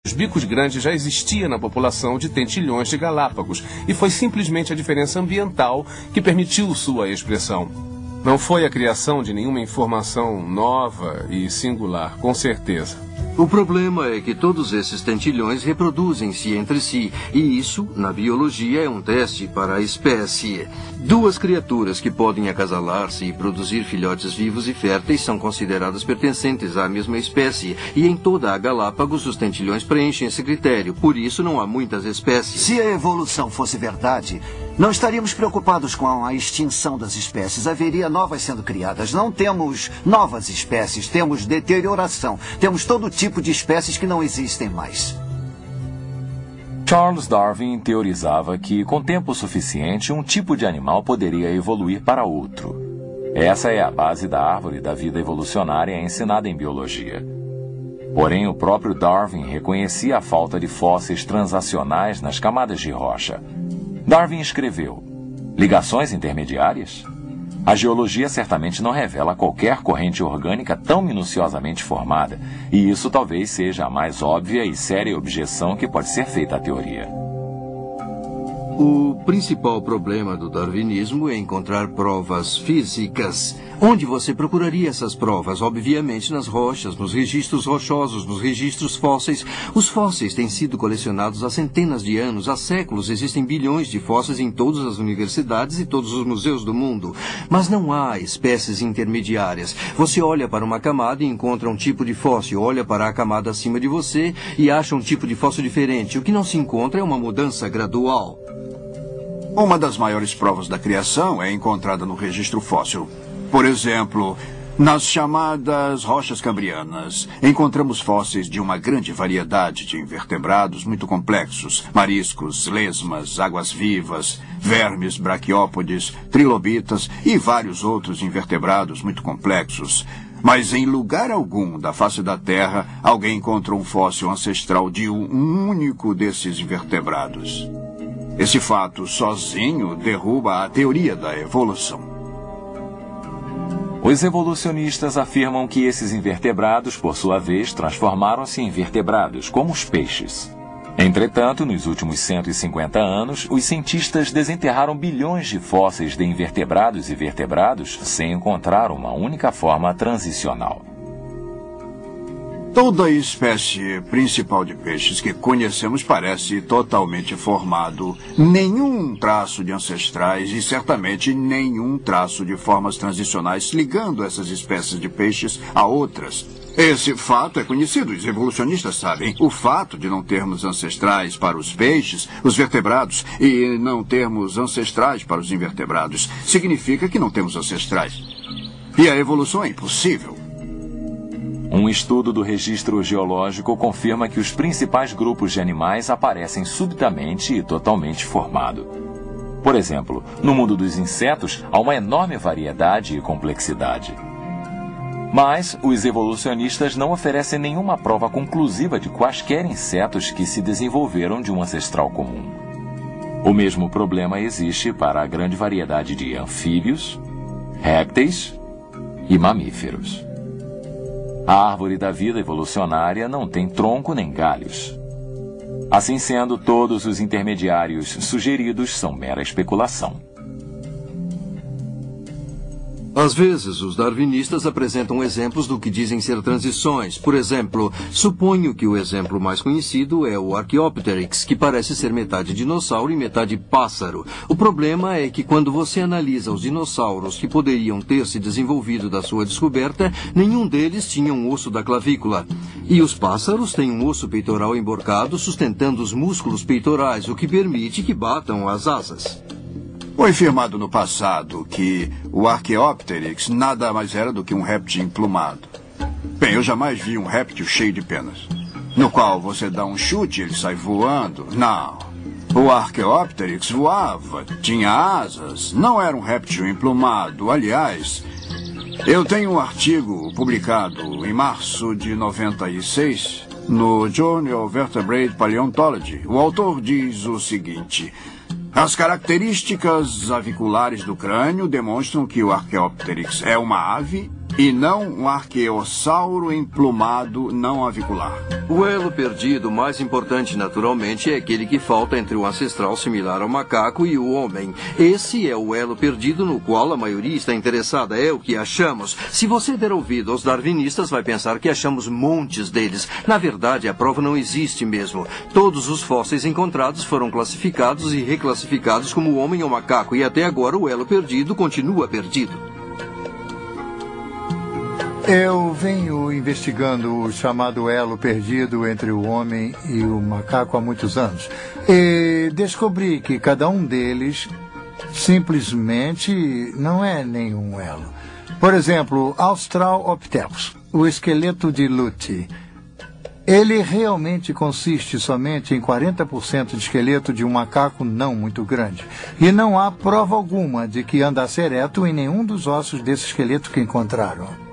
Os bicos grandes já existia na população de tentilhões de Galápagos e foi simplesmente a diferença ambiental que permitiu sua expressão. Não foi a criação de nenhuma informação nova e singular, com certeza. O problema é que todos esses tentilhões reproduzem-se entre si, e isso, na biologia, é um teste para a espécie. Duas criaturas que podem acasalar-se e produzir filhotes vivos e férteis são consideradas pertencentes à mesma espécie, e em toda a Galápagos os tentilhões preenchem esse critério, por isso não há muitas espécies. Se a evolução fosse verdade, não estaríamos preocupados com a extinção das espécies. Haveria novas sendo criadas. Não temos novas espécies, temos deterioração. Temos todo tipo de espécies que não existem mais. Charles Darwin teorizava que, com tempo suficiente, um tipo de animal poderia evoluir para outro. Essa é a base da árvore da vida evolucionária ensinada em biologia. Porém, o próprio Darwin reconhecia a falta de fósseis transacionais nas camadas de rocha. Darwin escreveu: ligações intermediárias? A geologia certamente não revela qualquer corrente orgânica tão minuciosamente formada, e isso talvez seja a mais óbvia e séria objeção que pode ser feita à teoria. O principal problema do darwinismo é encontrar provas físicas. Onde você procuraria essas provas? Obviamente nas rochas, nos registros rochosos, nos registros fósseis. Os fósseis têm sido colecionados há centenas de anos, há séculos. Existem bilhões de fósseis em todas as universidades e todos os museus do mundo. Mas não há espécies intermediárias. Você olha para uma camada e encontra um tipo de fóssil, olha para a camada acima de você e acha um tipo de fóssil diferente. O que não se encontra é uma mudança gradual. Uma das maiores provas da criação é encontrada no registro fóssil. Por exemplo, nas chamadas rochas cambrianas, encontramos fósseis de uma grande variedade de invertebrados muito complexos: mariscos, lesmas, águas-vivas, vermes, braquiópodes, trilobitas e vários outros invertebrados muito complexos. Mas em lugar algum da face da Terra, alguém encontrou um fóssil ancestral de um único desses invertebrados. Esse fato sozinho derruba a teoria da evolução. Os evolucionistas afirmam que esses invertebrados, por sua vez, transformaram-se em vertebrados, como os peixes. Entretanto, nos últimos 150 anos, os cientistas desenterraram bilhões de fósseis de invertebrados e vertebrados sem encontrar uma única forma transicional. Toda a espécie principal de peixes que conhecemos parece totalmente formado. Nenhum traço de ancestrais e certamente nenhum traço de formas transicionais ligando essas espécies de peixes a outras. Esse fato é conhecido, os evolucionistas sabem. O fato de não termos ancestrais para os peixes, os vertebrados, e não termos ancestrais para os invertebrados, significa que não temos ancestrais. E a evolução é impossível. Um estudo do registro geológico confirma que os principais grupos de animais aparecem subitamente e totalmente formados. Por exemplo, no mundo dos insetos há uma enorme variedade e complexidade. Mas os evolucionistas não oferecem nenhuma prova conclusiva de quaisquer insetos que se desenvolveram de um ancestral comum. O mesmo problema existe para a grande variedade de anfíbios, répteis e mamíferos. A árvore da vida evolucionária não tem tronco nem galhos. Assim sendo, todos os intermediários sugeridos são mera especulação. Às vezes, os darwinistas apresentam exemplos do que dizem ser transições. Por exemplo, suponho que o exemplo mais conhecido é o Archaeopteryx, que parece ser metade dinossauro e metade pássaro. O problema é que quando você analisa os dinossauros que poderiam ter se desenvolvido da sua descoberta, nenhum deles tinha um osso da clavícula. E os pássaros têm um osso peitoral emborcado sustentando os músculos peitorais, o que permite que batam as asas. Foi afirmado no passado que o Archaeopteryx nada mais era do que um réptil emplumado. Bem, eu jamais vi um réptil cheio de penas, no qual você dá um chute e ele sai voando. Não. O Archaeopteryx voava, tinha asas, não era um réptil emplumado. Aliás, eu tenho um artigo publicado em março de 96 no Journal Vertebrate Paleontology. O autor diz o seguinte: as características aviculares do crânio demonstram que o Archaeopteryx é uma ave E não um arqueossauro emplumado não avicular. O elo perdido mais importante, naturalmente, é aquele que falta entre o ancestral similar ao macaco e o homem. Esse é o elo perdido no qual a maioria está interessada, é o que achamos. Se você der ouvido aos darwinistas, vai pensar que achamos montes deles. Na verdade, a prova não existe mesmo. Todos os fósseis encontrados foram classificados e reclassificados como homem ou macaco, e até agora o elo perdido continua perdido. Eu venho investigando o chamado elo perdido entre o homem e o macaco há muitos anos. E descobri que cada um deles simplesmente não é nenhum elo. Por exemplo, Australopithecus, o esqueleto de Luti. Ele realmente consiste somente em 40% de esqueleto de um macaco não muito grande. E não há prova alguma de que andasse ereto em nenhum dos ossos desse esqueleto que encontraram.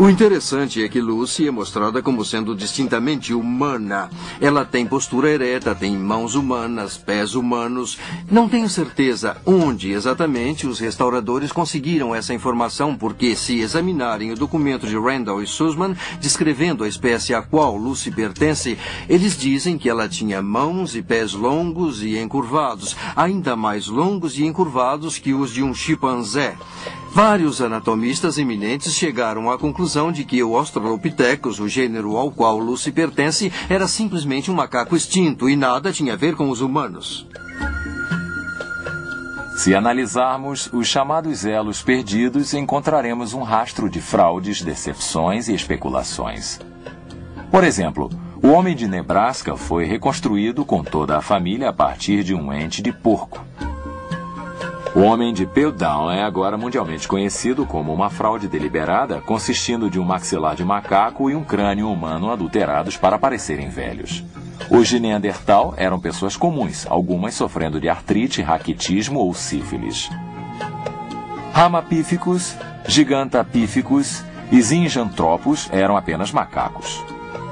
O interessante é que Lucy é mostrada como sendo distintamente humana. Ela tem postura ereta, tem mãos humanas, pés humanos. Não tenho certeza onde exatamente os restauradores conseguiram essa informação, porque se examinarem o documento de Randall e Sussman, descrevendo a espécie a qual Lucy pertence, eles dizem que ela tinha mãos e pés longos e encurvados, ainda mais longos e encurvados que os de um chimpanzé. Vários anatomistas eminentes chegaram à conclusão de que o Australopithecus, o gênero ao qual Lucy pertence, era simplesmente um macaco extinto e nada tinha a ver com os humanos. Se analisarmos os chamados elos perdidos, encontraremos um rastro de fraudes, decepções e especulações. Por exemplo, o homem de Nebraska foi reconstruído com toda a família a partir de um ente de porco. O homem de Piltdown é agora mundialmente conhecido como uma fraude deliberada, consistindo de um maxilar de macaco e um crânio humano adulterados para parecerem velhos. Os de Neandertal eram pessoas comuns, algumas sofrendo de artrite, raquitismo ou sífilis. Ramapithecus, Gigantopithecus e Zinjanthropus eram apenas macacos,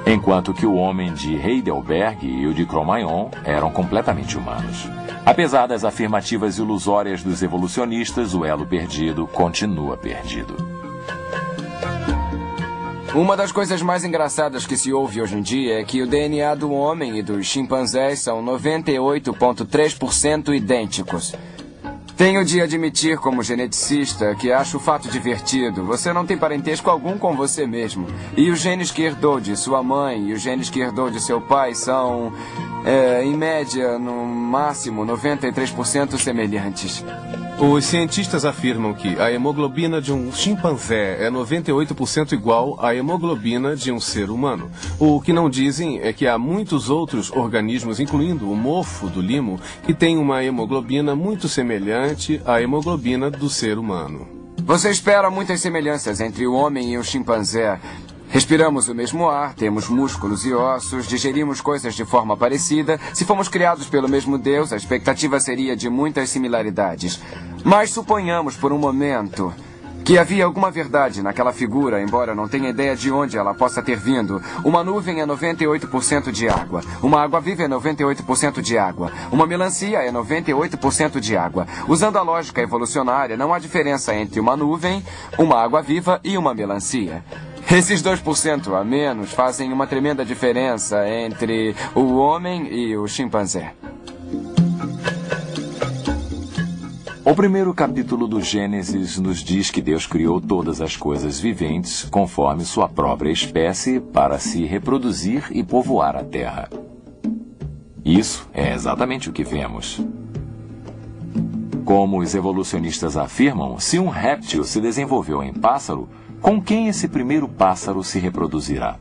enquanto que o homem de Heidelberg e o de Cro-Magnon eram completamente humanos. Apesar das afirmativas ilusórias dos evolucionistas, o elo perdido continua perdido. Uma das coisas mais engraçadas que se ouve hoje em dia é que o DNA do homem e dos chimpanzés são 98,3% idênticos. Tenho de admitir, como geneticista, que acho o fato divertido. Você não tem parentesco algum com você mesmo. E os genes que herdou de sua mãe e os genes que herdou de seu pai são, em média, no máximo, 93% semelhantes. Os cientistas afirmam que a hemoglobina de um chimpanzé é 98% igual à hemoglobina de um ser humano. O que não dizem é que há muitos outros organismos, incluindo o mofo do limo, que têm uma hemoglobina muito semelhante à hemoglobina do ser humano. Você espera muitas semelhanças entre o homem e o chimpanzé. Respiramos o mesmo ar, temos músculos e ossos, digerimos coisas de forma parecida. Se fomos criados pelo mesmo Deus, a expectativa seria de muitas similaridades. Mas suponhamos por um momento que havia alguma verdade naquela figura, embora eu não tenha ideia de onde ela possa ter vindo. Uma nuvem é 98% de água. Uma água-viva é 98% de água. Uma melancia é 98% de água. Usando a lógica evolucionária, não há diferença entre uma nuvem, uma água-viva e uma melancia. Esses 2% a menos fazem uma tremenda diferença entre o homem e o chimpanzé. O primeiro capítulo do Gênesis nos diz que Deus criou todas as coisas viventes conforme sua própria espécie para se reproduzir e povoar a terra. Isso é exatamente o que vemos. Como os evolucionistas afirmam, se um réptil se desenvolveu em pássaro, com quem esse primeiro pássaro se reproduzirá?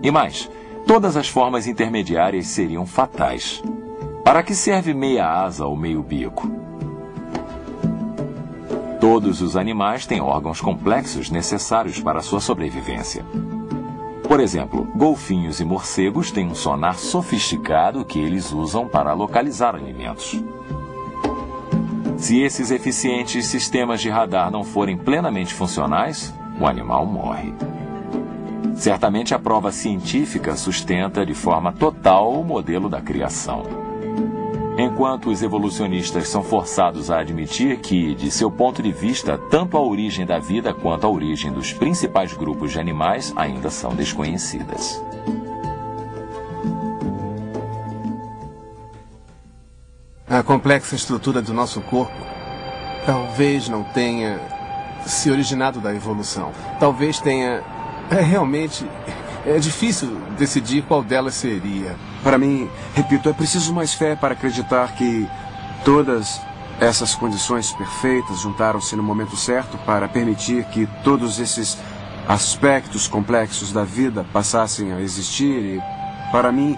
E mais, todas as formas intermediárias seriam fatais. Para que serve meia asa ou meio bico? Todos os animais têm órgãos complexos necessários para sua sobrevivência. Por exemplo, golfinhos e morcegos têm um sonar sofisticado que eles usam para localizar alimentos. Se esses eficientes sistemas de radar não forem plenamente funcionais, o animal morre. Certamente a prova científica sustenta de forma total o modelo da criação. enquanto os evolucionistas são forçados a admitir que, de seu ponto de vista, tanto a origem da vida quanto a origem dos principais grupos de animais ainda são desconhecidas. A complexa estrutura do nosso corpo talvez não tenha se originado da evolução. Talvez tenha... realmente, é difícil decidir qual delas seria. Para mim, repito, é preciso mais fé para acreditar que todas essas condições perfeitas juntaram-se no momento certo para permitir que todos esses aspectos complexos da vida passassem a existir. E, para mim,